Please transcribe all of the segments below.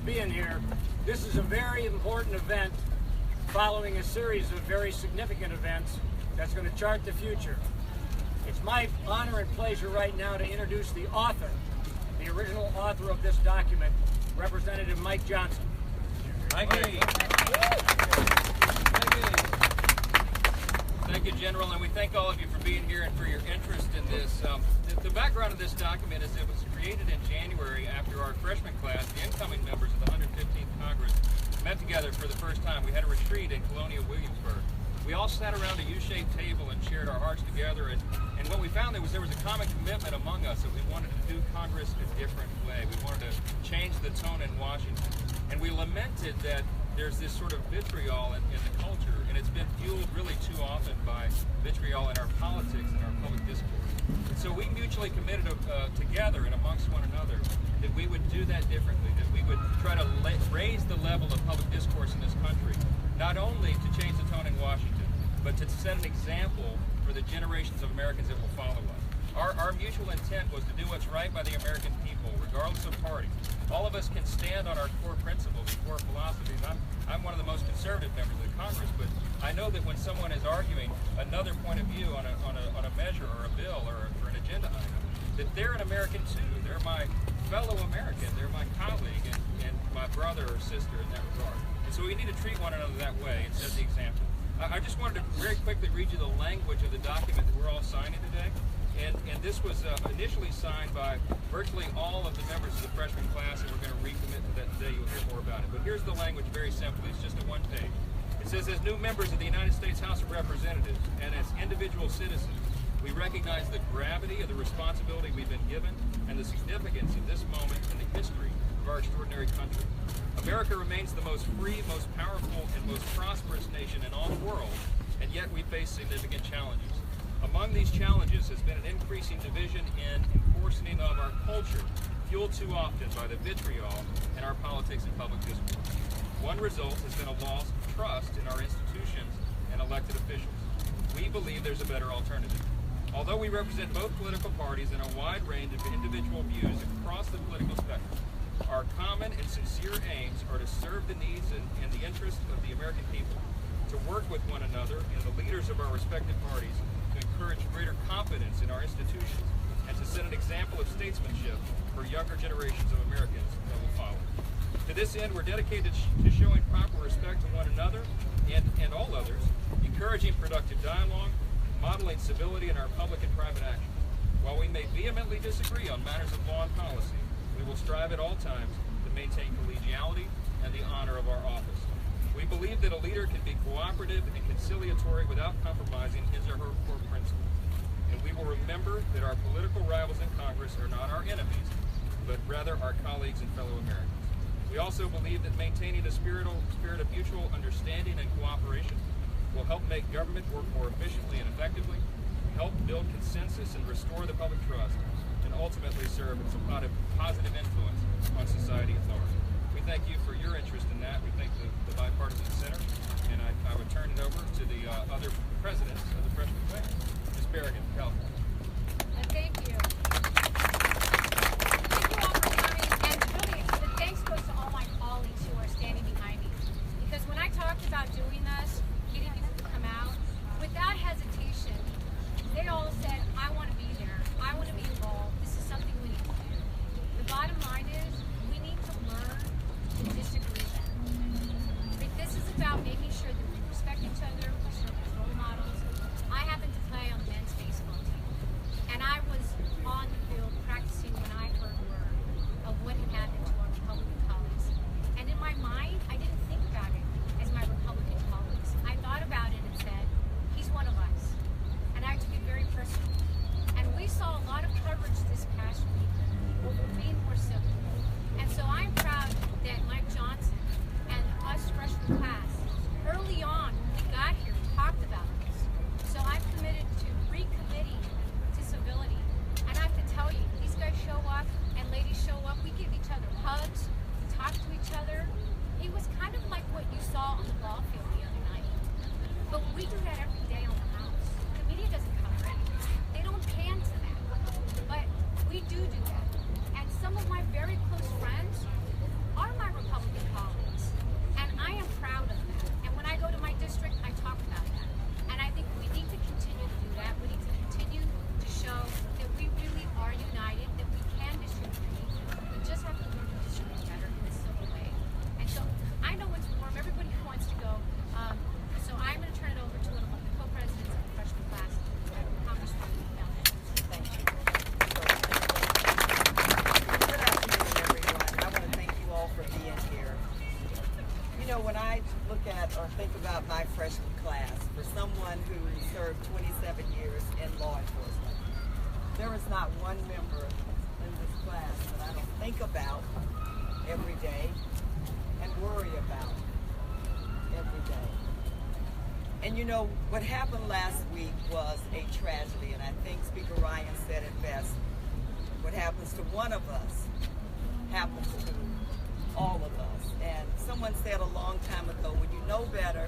being here. This is a very important event following a series of very significant events that's going to chart the future. It's my honor and pleasure right now to introduce the author, the original author of this document, Representative Mike Johnson. Thank you. Thank you, General, and we thank all of you for being here and for your interest in this. The background of this document is it was created in January after our freshman class, the incoming members of the 115th Congress, met together for the first time. We had a retreat in Colonial Williamsburg. We all sat around a U-shaped table and shared our hearts together, and what we found there was a common commitment among us that we wanted to do Congress a different way. We wanted to change the tone in Washington, and we lamented that there's this sort of vitriol in the culture, and it's been fueled really too often by vitriol in our politics and our public discourse. And so we mutually committed together and amongst one another that we would do that differently, that we would try to raise the level of public discourse in this country, not only to change the tone in Washington, but to set an example for the generations of Americans that will follow us. Our mutual intent was to do what's right by the American people, regardless of party. All of us can stand on our core principles and core philosophies. I'm one of the most conservative members of Congress, but I know that when someone is arguing another point of view on a measure or a bill or for an agenda item, that they're an American too. They're my fellow American. They're my colleague and my brother or sister in that regard. And so we need to treat one another that way and set the example. I just wanted to very quickly read you the language of the document that we're all signing today. And this was initially signed by virtually all of the members of the freshman class, and we're going to recommit to that today. You'll hear more about it. But here's the language very simply. It's just a one page. It says, as new members of the United States House of Representatives and as individual citizens, we recognize the gravity of the responsibility we've been given and the significance of this moment in the history of our extraordinary country. America remains the most free, most powerful, and most prosperous nation in all the world, and yet we face significant challenges. Among these challenges has been an increasing division in enforcing of our culture, fueled too often by the vitriol in our politics and public discourse. One result has been a loss of trust in our institutions and elected officials. We believe there's a better alternative. Although we represent both political parties and a wide range of individual views across the political spectrum, our common and sincere aims are to serve the needs and the interests of the American people, to work with one another and the leaders of our respective parties, to encourage greater confidence in our institutions, and to set an example of statesmanship for younger generations of Americans that will follow. To this end, we're dedicated to showing proper respect to one another and all others, encouraging productive dialogue, modeling civility in our public and private actions. While we may vehemently disagree on matters of law and policy, we will strive at all times to maintain collegiality and the honor of our office. We believe that a leader can be cooperative and conciliatory without compromising his or her core principles. And we will remember that our political rivals in Congress are not our enemies, but rather our colleagues and fellow Americans. We also believe that maintaining a spirit of mutual understanding and cooperation will help make government work more efficiently and effectively, help build consensus and restore the public trust, and ultimately serve as a positive influence on society at large. We thank you for your interest in that. We thank the Bipartisan Center, and I would turn it over to the other presidents of the freshman class. Ms. Berrigan, California. Thank you. Thank you all for coming, and really, the thanks goes to all my colleagues who are standing behind me. Because when I talked about doing this, getting people to come out, without hesitation, they all said, I want to be there. I want to be involved. This is something we need to do. The bottom line is, we need to learn to disagree. This is about making about my freshman class, for someone who served 27 years in law enforcement, there is not one member in this class that I don't think about every day and worry about every day. And you know, what happened last week was a tragedy, and I think Speaker Ryan said it best. What happens to one of us happens to all of us. And someone said a long time ago, when you know better,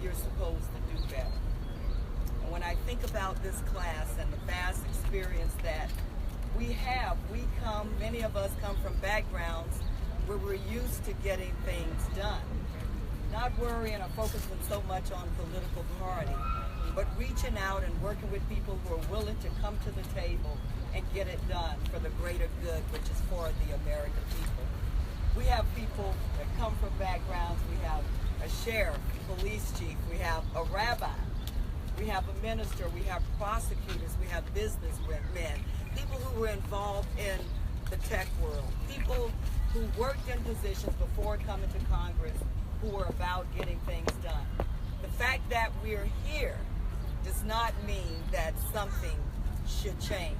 you're supposed to do better. And when I think about this class and the vast experience that we have, many of us come from backgrounds where we're used to getting things done. Not worrying or focusing so much on political party, but reaching out and working with people who are willing to come to the table and get it done for the greater good, which is for the American people. We have people that come from backgrounds. We have a sheriff, police chief, we have a rabbi, we have a minister, we have prosecutors, we have businessmen, people who were involved in the tech world, people who worked in positions before coming to Congress who were about getting things done. The fact that we're here does not mean that something should change.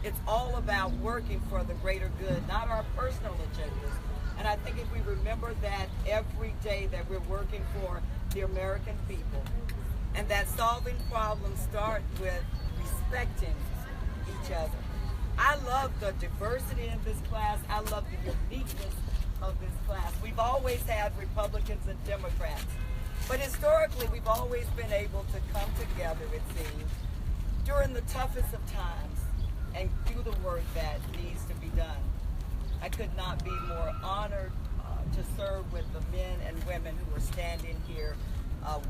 It's all about working for the greater good, not our personal agendas. And I think if we remember that every day that we're working for the American people, and that solving problems start with respecting each other. I love the diversity in this class. I love the uniqueness of this class. We've always had Republicans and Democrats, but historically we've always been able to come together, it seems, during the toughest of times and do the work that needs to be done. I could not be more honored to serve with the men and women who are standing here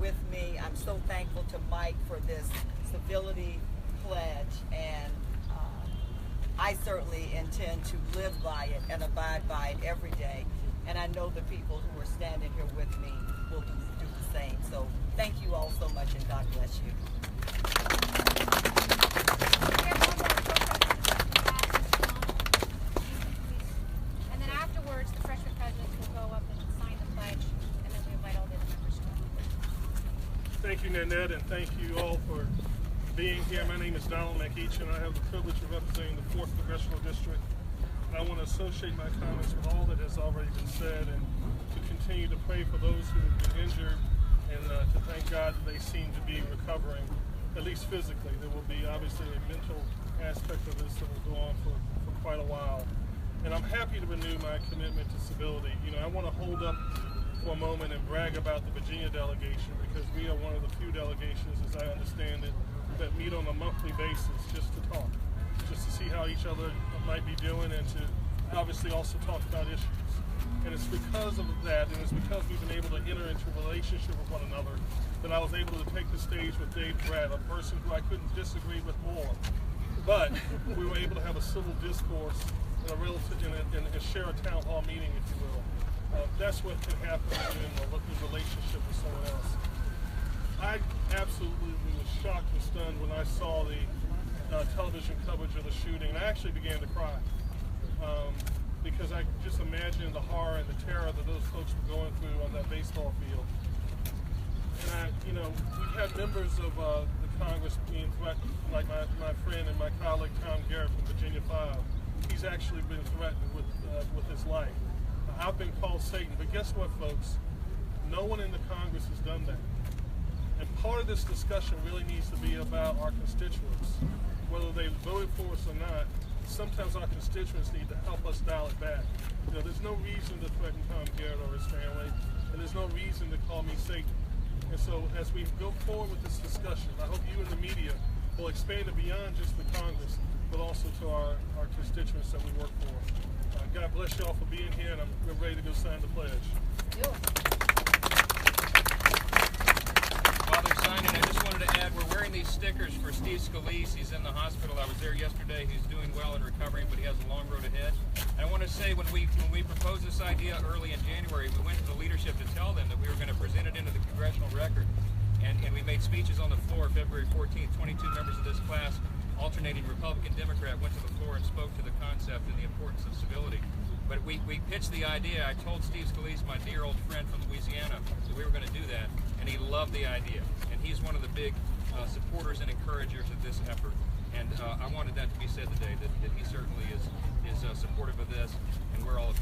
with me. I'm so thankful to Mike for this civility pledge, and I certainly intend to live by it and abide by it every day. And I know the people who are standing here with me will do the same. So thank you all so much, and God bless you. And then afterwards, the freshman presidents will go up and sign the pledge, and then we invite all the other members to come. Thank you, Nanette, and thank you all for being here. My name is Donald McEach, and I have the privilege of representing the 4th Congressional District. And I want to associate my comments with all that has already been said, and to continue to pray for those who have been injured, and to thank God that they seem to be recovering, at least physically. There will be obviously a mental aspect of this that will go on for quite a while. And I'm happy to renew my commitment to civility. You know, I want to hold up for a moment and brag about the Virginia delegation, because we are one of the few delegations, as I understand it, that meet on a monthly basis just to talk, just to see how each other might be doing, and to obviously also talk about issues. And it's because of that, and it's because we've been able to enter into a relationship with one another, that I was able to take the stage with Dave Pratt, a person who I couldn't disagree with more. But we were able to have a civil discourse and share a town hall meeting, if you will. That's what can happen in a relationship with someone else. I absolutely was shocked and stunned when I saw the television coverage of the shooting, and I actually began to cry because I just imagined the horror and the terror that those folks were going through on that baseball field. And we had members of the Congress being threatened, like my friend and my colleague Tom Garrett from Virginia 5. He's actually been threatened with his life. I've been called Satan, but guess what, folks? No one in the Congress has done that. And part of this discussion really needs to be about our constituents. Whether they voted for us or not, sometimes our constituents need to help us dial it back. You know, there's no reason to threaten Tom Garrett or his family, and there's no reason to call me Satan. And so as we go forward with this discussion, I hope you and the media will expand it beyond just the Congress, but also to our constituents that we work for. God bless you all for being here, and we're ready to go sign the pledge. While they're signing, I just wanted to add, we're wearing these stickers for Steve Scalise. He's in the hospital. I was there yesterday. He's doing well and recovering, but he has a long road ahead. And I want to say, when we proposed this idea early in January, we went to the leadership to tell them that we were going to present it into the congressional record. And we made speeches on the floor February 14th. 22 members of this class, alternating Republican, Democrat, went to the floor and spoke to the concept and the importance of civility. But we pitched the idea. I told Steve Scalise, my dear old friend from Louisiana, that we were going to do that, and he loved the idea. And he's one of the big supporters and encouragers of this effort. And I wanted that to be said today, that he certainly is supportive of this, and we're all